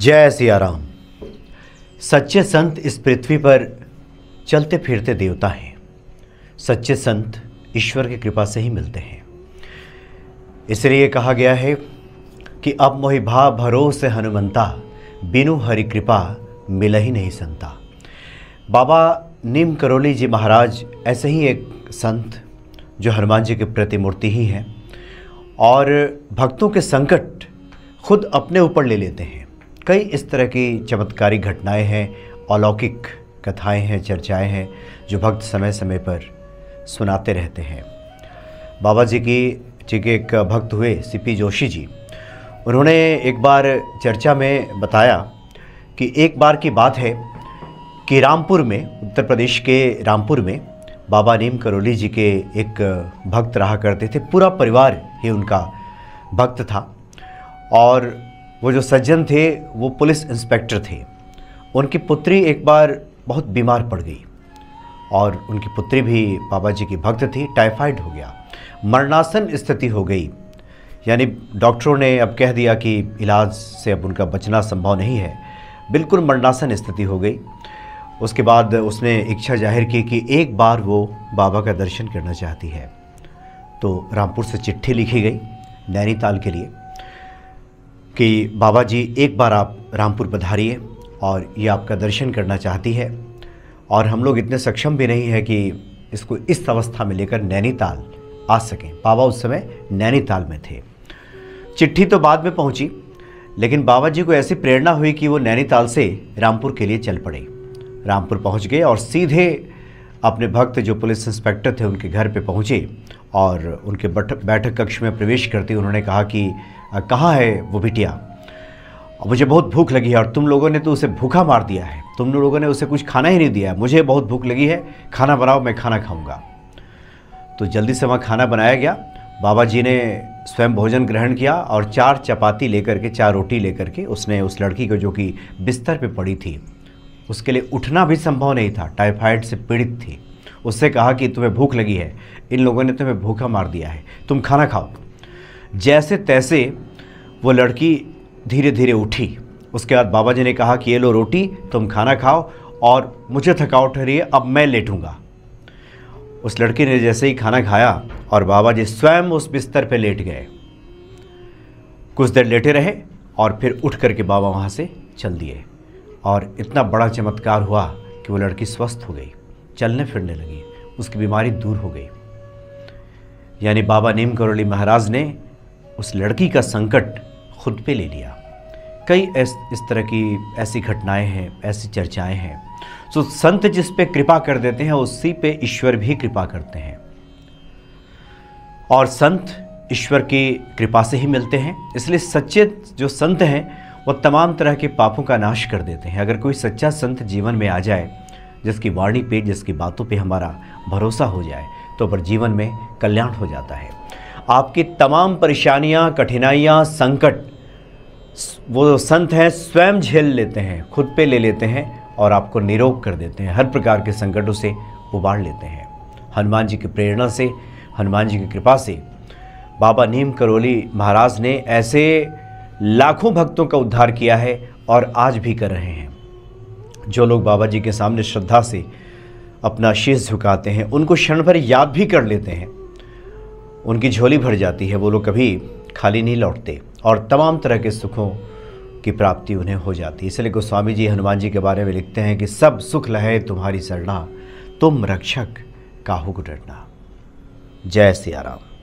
जय सिया राम। सच्चे संत इस पृथ्वी पर चलते फिरते देवता हैं। सच्चे संत ईश्वर की कृपा से ही मिलते हैं। इसलिए कहा गया है कि अब मोहि भा भरोसे हनुमंता, बिनु हरि कृपा मिल ही नहीं संता। बाबा नीम करोली जी महाराज ऐसे ही एक संत जो हनुमान जी के प्रतिमूर्ति ही हैं और भक्तों के संकट खुद अपने ऊपर ले लेते हैं। कई इस तरह की चमत्कारी घटनाएं हैं, अलौकिक कथाएं हैं, चर्चाएं हैं जो भक्त समय समय पर सुनाते रहते हैं। बाबा जी के एक भक्त हुए सीपी जोशी जी। उन्होंने एक बार चर्चा में बताया कि एक बार की बात है कि रामपुर में, उत्तर प्रदेश के रामपुर में बाबा नीम करोली जी के एक भक्त रहा करते थे। पूरा परिवार ही उनका भक्त था और वो जो सज्जन थे वो पुलिस इंस्पेक्टर थे। उनकी पुत्री एक बार बहुत बीमार पड़ गई और उनकी पुत्री भी बाबा जी की भक्त थी। टाइफाइड हो गया, मरणासन स्थिति हो गई। यानी डॉक्टरों ने अब कह दिया कि इलाज से अब उनका बचना संभव नहीं है, बिल्कुल मरणासन स्थिति हो गई। उसके बाद उसने इच्छा जाहिर की कि एक बार वो बाबा का दर्शन करना चाहती है। तो रामपुर से चिट्ठी लिखी गई नैनीताल के लिए कि बाबा जी एक बार आप रामपुर पधारिए और ये आपका दर्शन करना चाहती है और हम लोग इतने सक्षम भी नहीं है कि इसको इस अवस्था में लेकर नैनीताल आ सकें। बाबा उस समय नैनीताल में थे। चिट्ठी तो बाद में पहुंची, लेकिन बाबा जी को ऐसी प्रेरणा हुई कि वो नैनीताल से रामपुर के लिए चल पड़े। रामपुर पहुंच गए और सीधे अपने भक्त जो पुलिस इंस्पेक्टर थे उनके घर पे पहुंचे और उनके बैठक कक्ष में प्रवेश करते उन्होंने कहा कि कहाँ है वो बिटिया, मुझे बहुत भूख लगी है और तुम लोगों ने तो उसे भूखा मार दिया है, तुम लोगों ने उसे कुछ खाना ही नहीं दिया है, मुझे बहुत भूख लगी है, खाना बनाओ, मैं खाना खाऊंगा। तो जल्दी से वहाँ खाना बनाया गया। बाबा जी ने स्वयं भोजन ग्रहण किया और 4 चपाती लेकर के, 4 रोटी लेकर के उसने उस लड़की को जो कि बिस्तर पे पड़ी थी, उसके लिए उठना भी संभव नहीं था, टाइफाइड से पीड़ित थी, उससे कहा कि तुम्हें भूख लगी है, इन लोगों ने तुम्हें भूखा मार दिया है, तुम खाना खाओ। जैसे तैसे वो लड़की धीरे धीरे उठी। उसके बाद बाबा जी ने कहा कि ये लो रोटी, तुम खाना खाओ और मुझे थकावट हो रही है, अब मैं लेटूंगा। उस लड़की ने जैसे ही खाना खाया और बाबा जी स्वयं उस बिस्तर पे लेट गए। कुछ देर लेटे रहे और फिर उठ करके बाबा वहाँ से चल दिए और इतना बड़ा चमत्कार हुआ कि वो लड़की स्वस्थ हो गई, चलने फिरने लगी, उसकी बीमारी दूर हो गई। यानी बाबा नीम करोली महाराज ने उस लड़की का संकट खुद पे ले लिया। कई इस तरह की ऐसी घटनाएं हैं, ऐसी चर्चाएं हैं। तो संत जिस पे कृपा कर देते हैं उसी पे ईश्वर भी कृपा करते हैं और संत ईश्वर की कृपा से ही मिलते हैं। इसलिए सच्चे जो संत हैं वो तमाम तरह के पापों का नाश कर देते हैं। अगर कोई सच्चा संत जीवन में आ जाए, जिसकी वाणी पे, जिसकी बातों पे हमारा भरोसा हो जाए, तो पर जीवन में कल्याण हो जाता है। आपकी तमाम परेशानियां, कठिनाइयां, संकट वो संत हैं स्वयं झेल लेते हैं, खुद पे ले लेते हैं और आपको निरोग कर देते हैं, हर प्रकार के संकटों से उबार लेते हैं। हनुमान जी की प्रेरणा से, हनुमान जी की कृपा से बाबा नीम करोली महाराज ने ऐसे लाखों भक्तों का उद्धार किया है और आज भी कर रहे हैं। जो लोग बाबा जी के सामने श्रद्धा से अपना शीश झुकाते हैं, उनको क्षण भर याद भी कर लेते हैं, उनकी झोली भर जाती है, वो लोग कभी खाली नहीं लौटते और तमाम तरह के सुखों की प्राप्ति उन्हें हो जाती है। इसलिए गोस्वामी जी हनुमान जी के बारे में लिखते हैं कि सब सुख लहे तुम्हारी सरना, तुम रक्षक काहू को डरना। जय सिया राम।